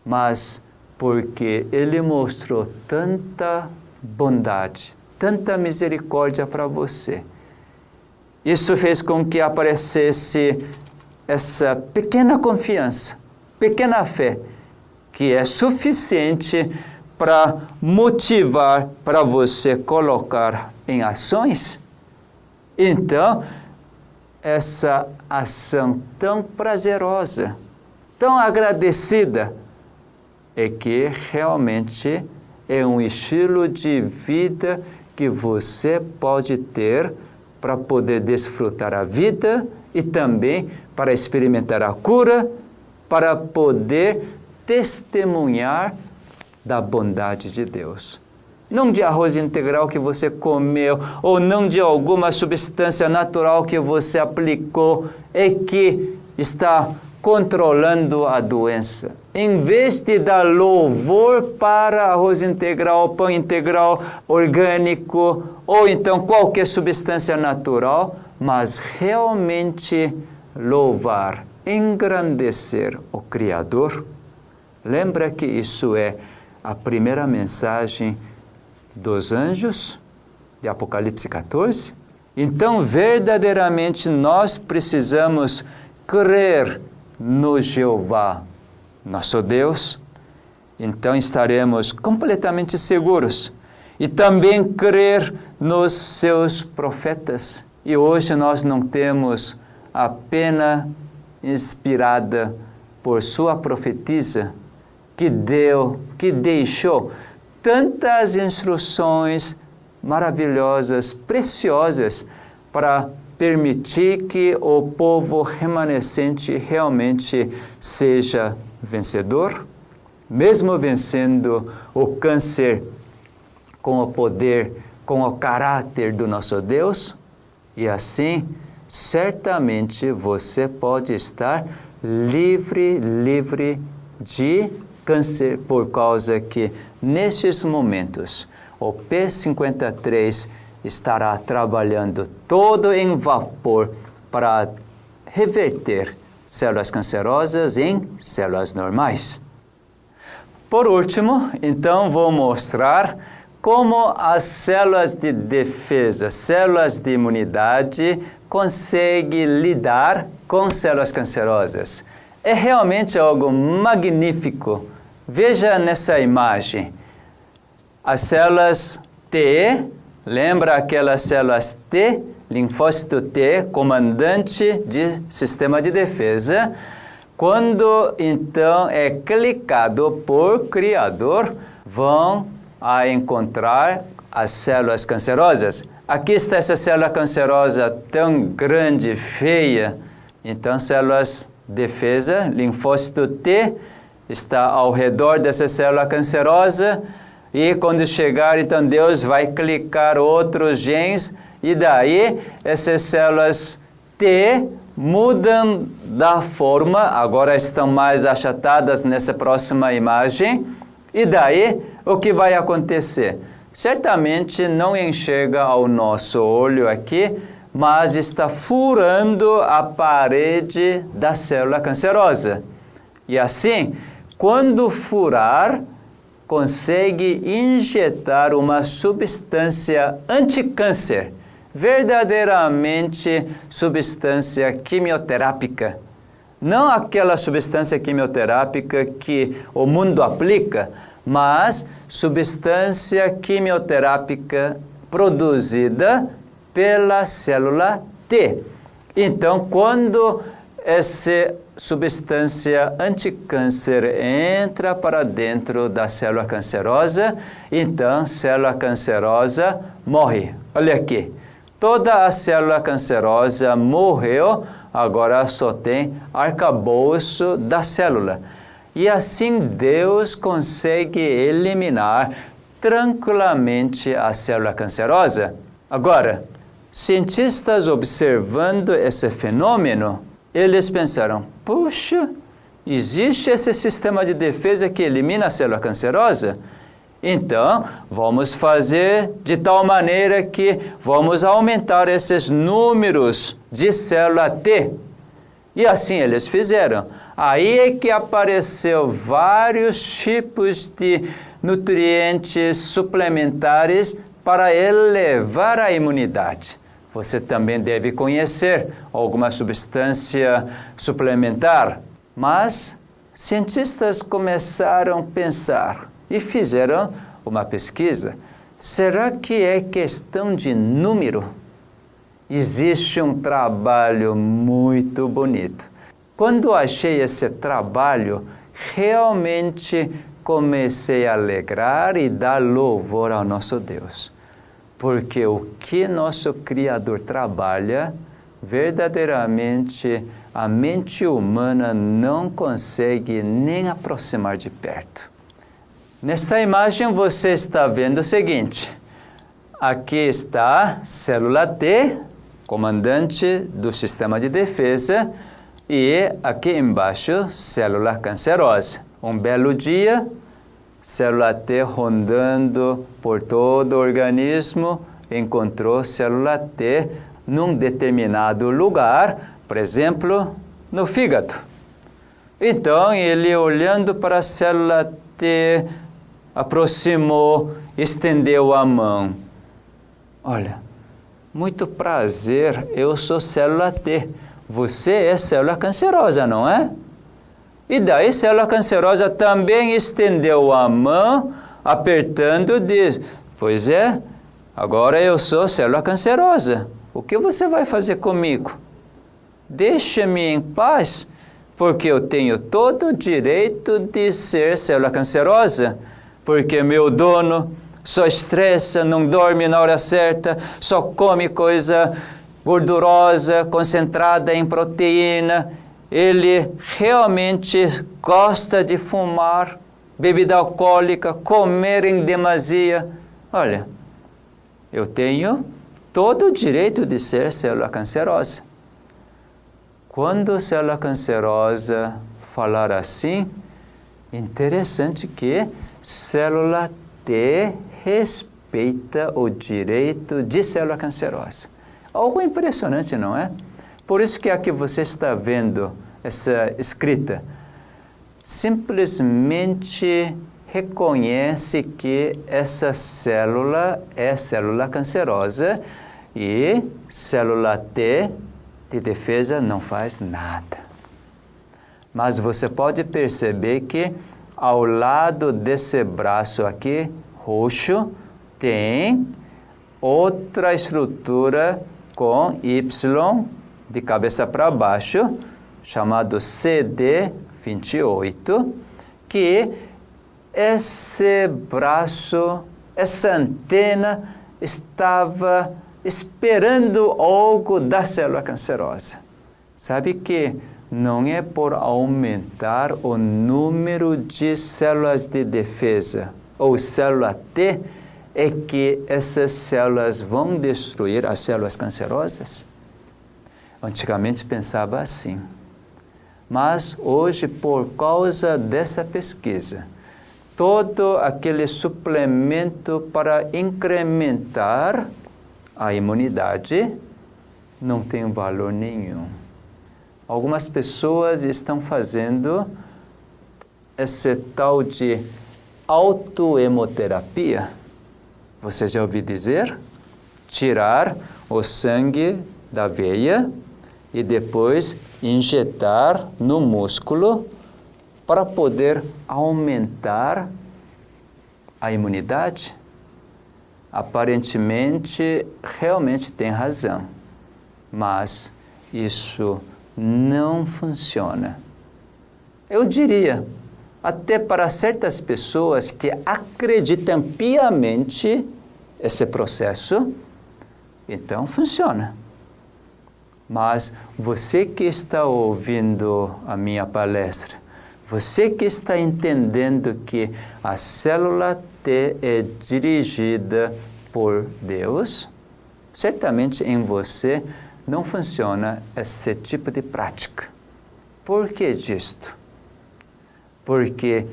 mas porque Ele mostrou tanta bondade, tanta misericórdia para você. Isso fez com que aparecesse essa pequena confiança, pequena fé, que é suficiente para motivar para você colocar em ações. Então, essa ação tão prazerosa, tão agradecida, é que realmente é um estilo de vida que você pode ter para poder desfrutar a vida e também para experimentar a cura, para poder testemunhar da bondade de Deus. Não de arroz integral que você comeu, ou não de alguma substância natural que você aplicou, é que está controlando a doença. Em vez de dar louvor para arroz integral, pão integral, orgânico, ou então qualquer substância natural, mas realmente louvar, engrandecer o Criador. Lembra que isso é a primeira mensagem dos anjos de Apocalipse 14? Então, verdadeiramente, nós precisamos crer no Jeová, nosso Deus. Então, estaremos completamente seguros. E também crer nos seus profetas. E hoje nós não temos a pena inspirada por sua profetisa, que deixou tantas instruções maravilhosas, preciosas, para permitir que o povo remanescente realmente seja vencedor, mesmo vencendo o câncer com o poder, com o caráter do nosso Deus. E assim, certamente você pode estar livre de câncer, por causa que nestes momentos o P53 estará trabalhando todo em vapor para reverter células cancerosas em células normais. Por último, então, vou mostrar como as células de defesa, células de imunidade, conseguem lidar com células cancerosas. É realmente algo magnífico. Veja nessa imagem. As células T, lembra aquelas células T, linfócito T, comandante de sistema de defesa. Quando então é clicado por Criador, vão a encontrar as células cancerosas. Aqui está essa célula cancerosa tão grande, feia. Então, células defesa, linfócito T, está ao redor dessa célula cancerosa. E quando chegar, então, Deus vai clicar outros genes. E daí, essas células T mudam da forma, agora estão mais achatadas nessa próxima imagem. E daí, o que vai acontecer? Certamente não enxerga ao nosso olho aqui, mas está furando a parede da célula cancerosa. E assim, quando furar, consegue injetar uma substância anticâncer, verdadeiramente substância quimioterápica. Não aquela substância quimioterápica que o mundo aplica, mas substância quimioterápica produzida pela célula T. Então, quando essa substância anticâncer entra para dentro da célula cancerosa, então a célula cancerosa morre. Olha aqui, toda a célula cancerosa morreu, agora só tem arcabouço da célula. E assim Deus consegue eliminar tranquilamente a célula cancerosa. Agora, cientistas observando esse fenômeno, eles pensaram, puxa, existe esse sistema de defesa que elimina a célula cancerosa? Então, vamos fazer de tal maneira que vamos aumentar esses números de célula T. E assim eles fizeram. Aí é que apareceu vários tipos de nutrientes suplementares para elevar a imunidade. Você também deve conhecer alguma substância suplementar. Mas cientistas começaram a pensar e fizeram uma pesquisa. Será que é questão de número? Existe um trabalho muito bonito. Quando achei esse trabalho, realmente comecei a alegrar e dar louvor ao nosso Deus. Porque o que nosso Criador trabalha, verdadeiramente a mente humana não consegue nem aproximar de perto. Nesta imagem você está vendo o seguinte. Aqui está a célula T, comandante do sistema de defesa, e aqui embaixo, célula cancerosa. Um belo dia, célula T rondando por todo o organismo, encontrou célula T num determinado lugar, por exemplo, no fígado. Então, ele olhando para a célula T, aproximou, estendeu a mão. Olha, muito prazer, eu sou célula T. Você é célula cancerosa, não é? E daí, célula cancerosa também estendeu a mão, apertando e diz, pois é, agora eu sou célula cancerosa. O que você vai fazer comigo? Deixa-me em paz, porque eu tenho todo o direito de ser célula cancerosa, porque meu dono só estressa, não dorme na hora certa, só come coisa gordurosa, concentrada em proteína, ele realmente gosta de fumar, bebida alcoólica, comer em demasia. Olha, eu tenho todo o direito de ser célula cancerosa. Quando a célula cancerosa falar assim, interessante que célula T respeita o direito de célula cancerosa. Algo impressionante, não é? Por isso que aqui você está vendo essa escrita. Simplesmente reconhece que essa célula é célula cancerosa e célula T de defesa não faz nada. Mas você pode perceber que ao lado desse braço aqui, roxo, tem outra estrutura com Y de cabeça para baixo, chamado CD28, que esse braço, essa antena estava esperando algo da célula cancerosa. Sabe que não é por aumentar o número de células de defesa ou célula T é que essas células vão destruir as células cancerosas? Antigamente pensava assim. Mas hoje, por causa dessa pesquisa, todo aquele suplemento para incrementar a imunidade não tem valor nenhum. Algumas pessoas estão fazendo esse tal de autohemoterapia. Você já ouviu dizer? Tirar o sangue da veia e depois injetar no músculo para poder aumentar a imunidade. Aparentemente, realmente tem razão, mas isso não funciona. Eu diria, até para certas pessoas que acreditam piamente esse processo, então funciona. Mas você que está ouvindo a minha palestra, você que está entendendo que a célula T é dirigida por Deus, certamente em você não funciona esse tipo de prática. Por que disto? Porque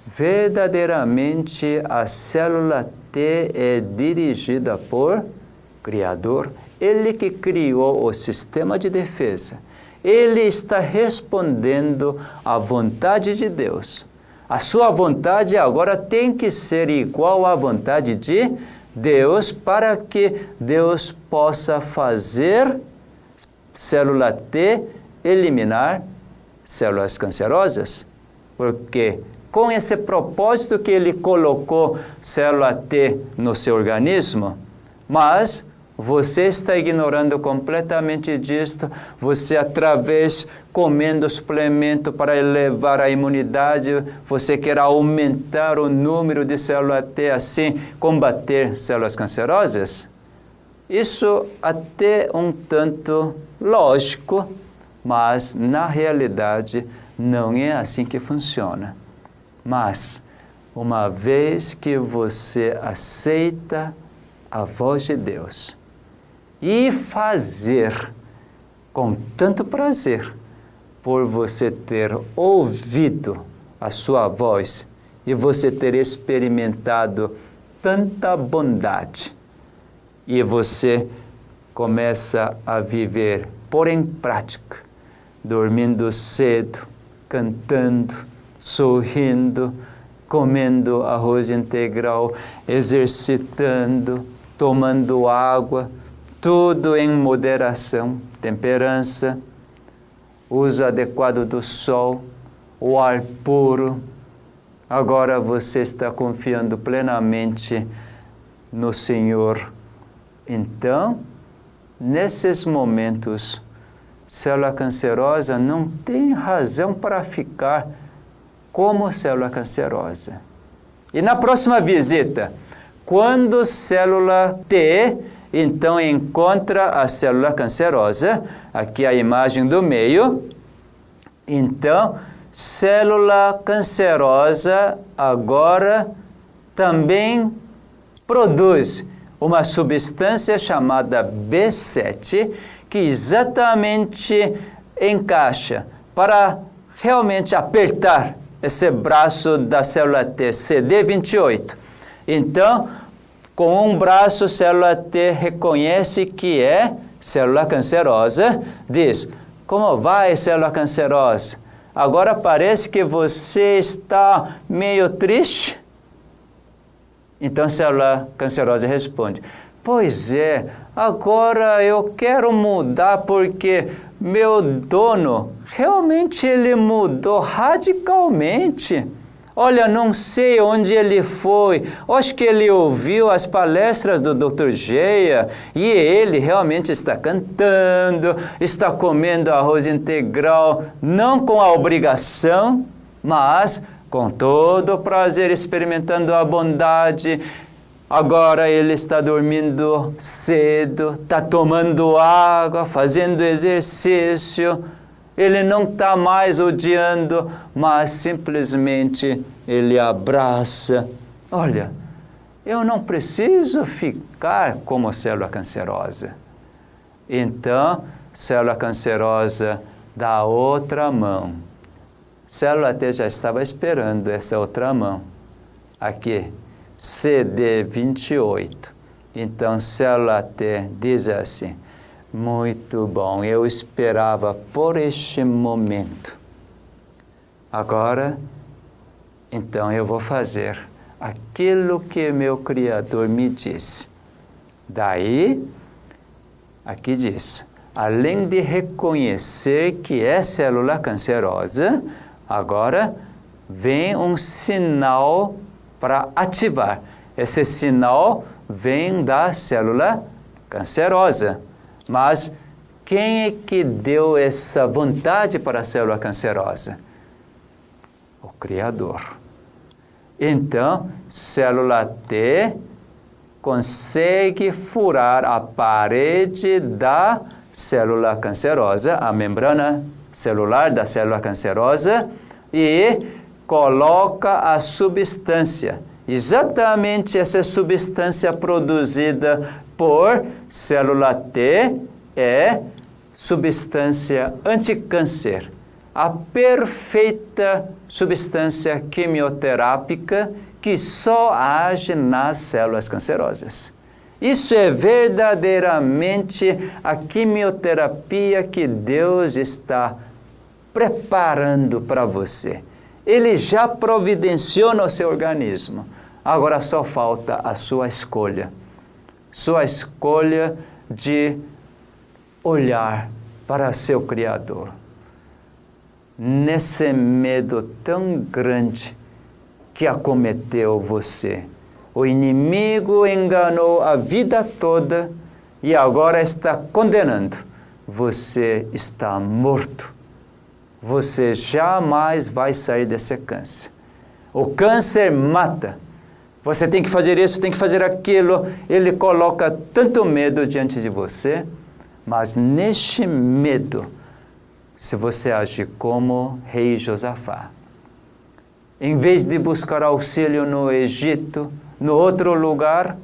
verdadeiramente a célula T é dirigida por Criador. Ele que criou o sistema de defesa. Ele está respondendo à vontade de Deus. A sua vontade agora tem que ser igual à vontade de Deus para que Deus possa fazer célula T eliminar células cancerosas. Porque com esse propósito que ele colocou célula T no seu organismo, mas você está ignorando completamente disto, você através comendo suplemento para elevar a imunidade, você quer aumentar o número de células T, assim combater células cancerosas? Isso até um tanto lógico, mas na realidade não é assim que funciona. Mas uma vez que você aceita a voz de Deus, e fazer com tanto prazer por você ter ouvido a sua voz e você ter experimentado tanta bondade e você começa a viver, pôr em prática, dormindo cedo, cantando, sorrindo, comendo arroz integral, exercitando, tomando água, tudo em moderação, temperança, uso adequado do sol, o ar puro. Agora você está confiando plenamente no Senhor. Então, nesses momentos, célula cancerosa não tem razão para ficar como célula cancerosa. E na próxima visita, quando célula T, então encontra a célula cancerosa, aqui a imagem do meio, então célula cancerosa agora também produz uma substância chamada B7, que exatamente encaixa para realmente apertar esse braço da célula T, CD28. Então, com um braço, a célula T reconhece que é célula cancerosa, diz: como vai, célula cancerosa? Agora parece que você está meio triste? Então a célula cancerosa responde: pois é, agora eu quero mudar porque meu dono realmente ele mudou radicalmente. Olha, não sei onde ele foi, acho que ele ouviu as palestras do Dr. Geia e ele realmente está cantando, está comendo arroz integral, não com a obrigação, mas com todo o prazer, experimentando a bondade. Agora ele está dormindo cedo, está tomando água, fazendo exercício. Ele não está mais odiando, mas simplesmente ele abraça. Olha, eu não preciso ficar como célula cancerosa. Então, célula cancerosa dá outra mão. Célula T já estava esperando essa outra mão. Aqui, CD28. Então, célula T diz assim: muito bom, eu esperava por este momento. Agora, então eu vou fazer aquilo que meu Criador me disse. Daí, aqui diz, além de reconhecer que é célula cancerosa, agora vem um sinal para ativar. Esse sinal vem da célula cancerosa. Mas quem é que deu essa vontade para a célula cancerosa? O Criador. Então, célula T consegue furar a parede da célula cancerosa, a membrana celular da célula cancerosa, e coloca a substância, exatamente essa substância produzida por célula T é substância anticâncer, a perfeita substância quimioterápica que só age nas células cancerosas. Isso é verdadeiramente a quimioterapia que Deus está preparando para você. Ele já providenciou no seu organismo. Agora só falta a sua escolha. Sua escolha de olhar para seu Criador. Nesse medo tão grande que acometeu você. O inimigo enganou a vida toda e agora está condenando. Você está morto. Você jamais vai sair desse câncer. O câncer mata. Você tem que fazer isso, tem que fazer aquilo. Ele coloca tanto medo diante de você, mas neste medo, se você agir como rei Josafá, em vez de buscar auxílio no Egito, no outro lugar,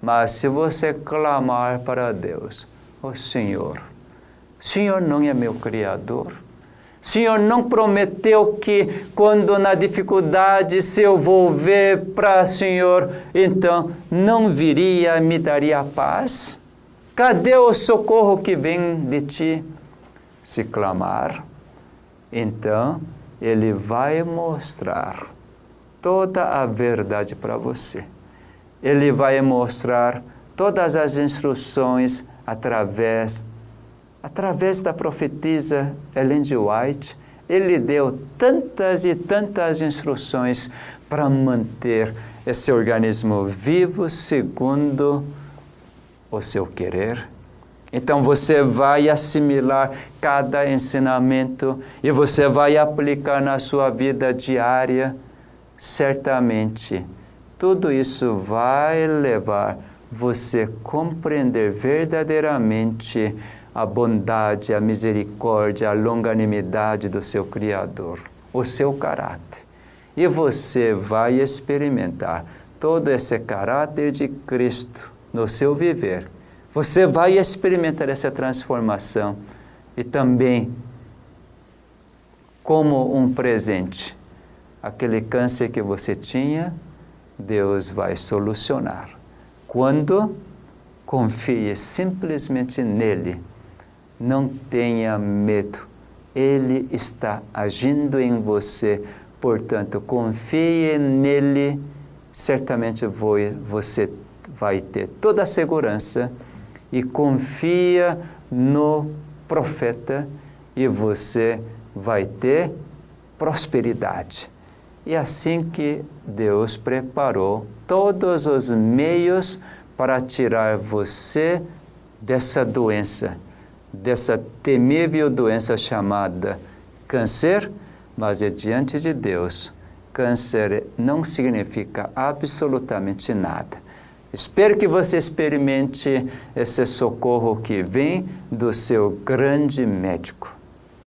mas se você clamar para Deus, o Senhor não é meu Criador? O Senhor não prometeu que quando na dificuldade se eu volver para o Senhor, então não viria e me daria paz? Cadê o socorro que vem de ti? Se clamar, então Ele vai mostrar toda a verdade para você. Ele vai mostrar todas as instruções através da profetisa Ellen G. White. Ele deu tantas e tantas instruções para manter esse organismo vivo segundo o seu querer Então você vai assimilar cada ensinamento e você vai aplicar na sua vida diária. Certamente, tudo isso vai levar você a compreender verdadeiramente a bondade, a misericórdia, a longanimidade do seu Criador, o seu caráter. E você vai experimentar todo esse caráter de Cristo no seu viver. Você vai experimentar essa transformação e também, como um presente, aquele câncer que você tinha, Deus vai solucionar. Quando confie simplesmente nele, não tenha medo, ele está agindo em você, portanto, confie nele, certamente você vai ter toda a segurança e confia no profeta e você vai ter prosperidade. E assim que Deus preparou todos os meios para tirar você dessa doença, dessa temível doença chamada câncer, mas diante de Deus, câncer não significa absolutamente nada. Espero que você experimente esse socorro que vem do seu grande médico.